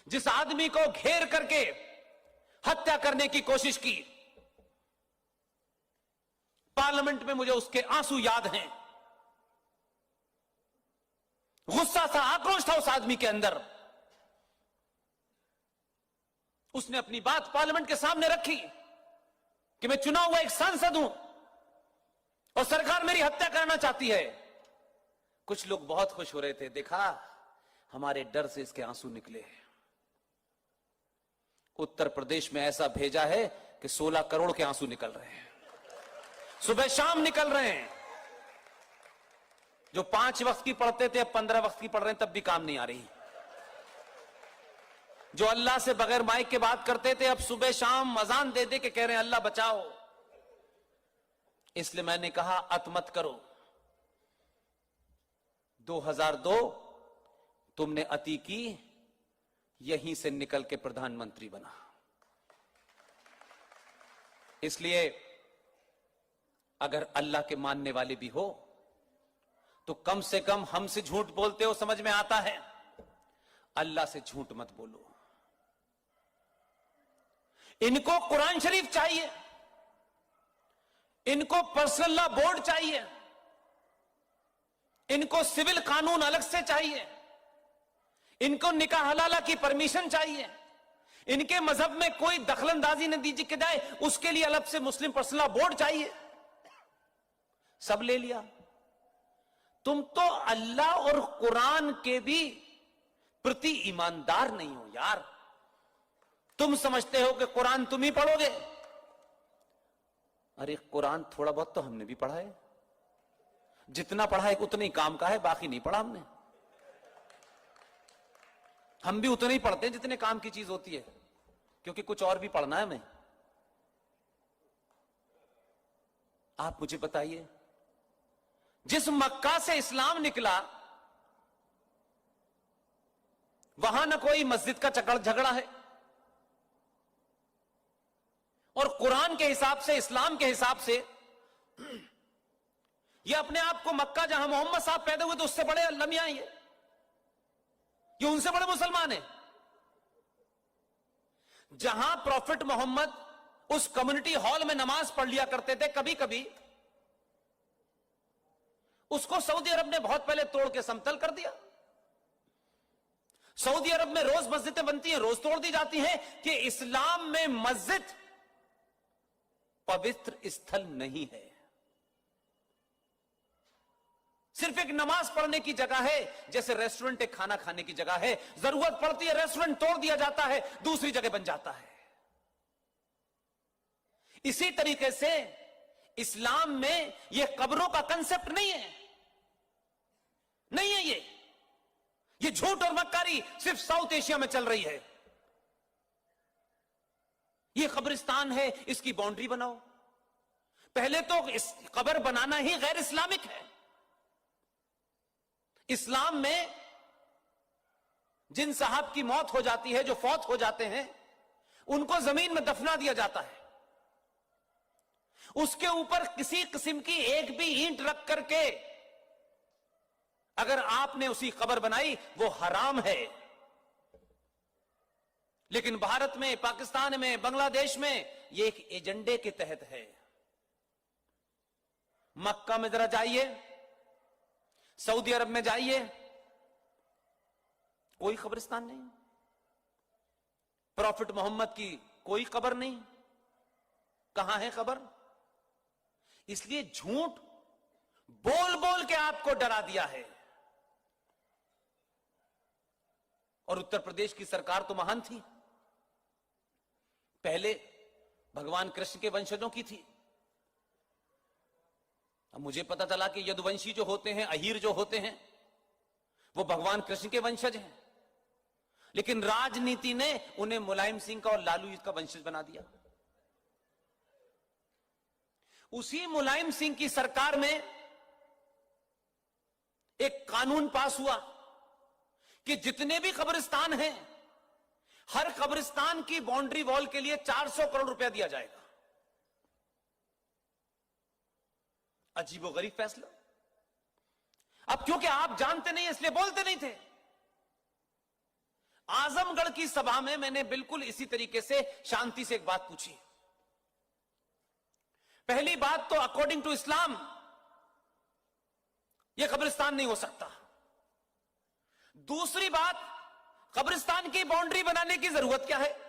जिस आदमी को घेर करके हत्या करने की कोशिश की, पार्लियामेंट में मुझे उसके आंसू याद हैं। गुस्सा था, आक्रोश था उस आदमी के अंदर। उसने अपनी बात पार्लियामेंट के सामने रखी कि मैं चुना हुआ एक सांसद हूं और सरकार मेरी हत्या करना चाहती है। कुछ लोग बहुत खुश हो रहे थे, देखा हमारे डर से इसके आंसू निकले। उत्तर प्रदेश में ऐसा भेजा है कि 16 करोड़ के आंसू निकल रहे हैं, सुबह शाम निकल रहे हैं। जो 5 वक्त की पढ़ते थे अब 15 वक्त की पढ़ रहे हैं, तब भी काम नहीं आ रही। जो अल्लाह से बगैर माइक के बात करते थे, अब सुबह शाम अजान दे दे के कह रहे हैं अल्लाह बचाओ। इसलिए मैंने कहा अत मत करो। 2002 तुमने अति की, यहीं से निकल के प्रधानमंत्री बना। इसलिए अगर अल्लाह के मानने वाले भी हो तो कम से कम हमसे झूठ बोलते हो समझ में आता है, अल्लाह से झूठ मत बोलो। इनको कुरान शरीफ चाहिए, इनको पर्सनल लॉ बोर्ड चाहिए, इनको सिविल कानून अलग से चाहिए, इनको निकाह हलाला की परमिशन चाहिए, इनके मजहब में कोई दखलंदाजी न दीजिए के जाए उसके लिए अलग से मुस्लिम पर्सनल लॉ बोर्ड चाहिए। सब ले लिया। तुम तो अल्लाह और कुरान के भी प्रति ईमानदार नहीं हो यार। तुम समझते हो कि कुरान तुम ही पढ़ोगे। अरे कुरान थोड़ा बहुत तो हमने भी पढ़ा है, जितना पढ़ा है उतना ही काम का है, बाकी नहीं पढ़ा हमने। हम भी उतने ही पढ़ते हैं जितने काम की चीज होती है, क्योंकि कुछ और भी पढ़ना है हमें। आप मुझे बताइए, जिस मक्का से इस्लाम निकला वहां न कोई मस्जिद का झगड़ा है, और कुरान के हिसाब से, इस्लाम के हिसाब से, ये अपने आप को मक्का जहां मोहम्मद साहब पैदा हुए तो उससे बड़े लम्हा ये उनसे बड़े मुसलमान हैं। जहां प्रॉफिट मोहम्मद उस कम्युनिटी हॉल में नमाज पढ़ लिया करते थे, कभी कभी उसको सऊदी अरब ने बहुत पहले तोड़ के समतल कर दिया। सऊदी अरब में रोज मस्जिदें बनती हैं, रोज तोड़ दी जाती हैं कि इस्लाम में मस्जिद पवित्र स्थल नहीं है, सिर्फ एक नमाज पढ़ने की जगह है। जैसे रेस्टोरेंट एक खाना खाने की जगह है, जरूरत पड़ती है रेस्टोरेंट तोड़ दिया जाता है, दूसरी जगह बन जाता है। इसी तरीके से इस्लाम में यह कब्रों का कंसेप्ट नहीं है, नहीं है। ये झूठ और मक्कारी सिर्फ साउथ एशिया में चल रही है। ये कब्रिस्तान है, इसकी बाउंड्री बनाओ। पहले तो इस कब्र बनाना ही गैर इस्लामिक है। इस्लाम में जिन साहब की मौत हो जाती है, जो फौत हो जाते हैं, उनको जमीन में दफना दिया जाता है। उसके ऊपर किसी किस्म की एक भी ईंट रख करके अगर आपने उसी कब्र बनाई, वो हराम है। लेकिन भारत में, पाकिस्तान में, बांग्लादेश में ये एक एजेंडे के तहत है। मक्का में जरा जाइए, सऊदी अरब में जाइए, कोई कब्रिस्तान नहीं, प्रॉफिट मोहम्मद की कोई कब्र नहीं। कहां है कब्र? इसलिए झूठ बोल बोल के आपको डरा दिया है। और उत्तर प्रदेश की सरकार तो महान थी, पहले भगवान कृष्ण के वंशजों की थी। अब मुझे पता चला कि यदुवंशी जो होते हैं, अहीर जो होते हैं, वो भगवान कृष्ण के वंशज हैं। लेकिन राजनीति ने उन्हें मुलायम सिंह का और लालू जी का वंशज बना दिया। उसी मुलायम सिंह की सरकार में एक कानून पास हुआ कि जितने भी कब्रिस्तान हैं, हर कब्रिस्तान की बाउंड्री वॉल के लिए 400 करोड़ रुपया दिया जाएगा। अजीबोगरीब फैसला। अब क्योंकि आप जानते नहीं इसलिए बोलते नहीं थे। आजमगढ़ की सभा में मैंने बिल्कुल इसी तरीके से शांति से एक बात पूछी। पहली बात तो अकॉर्डिंग टू इस्लाम यह कब्रिस्तान नहीं हो सकता। दूसरी बात, कब्रिस्तान की बाउंड्री बनाने की जरूरत क्या है?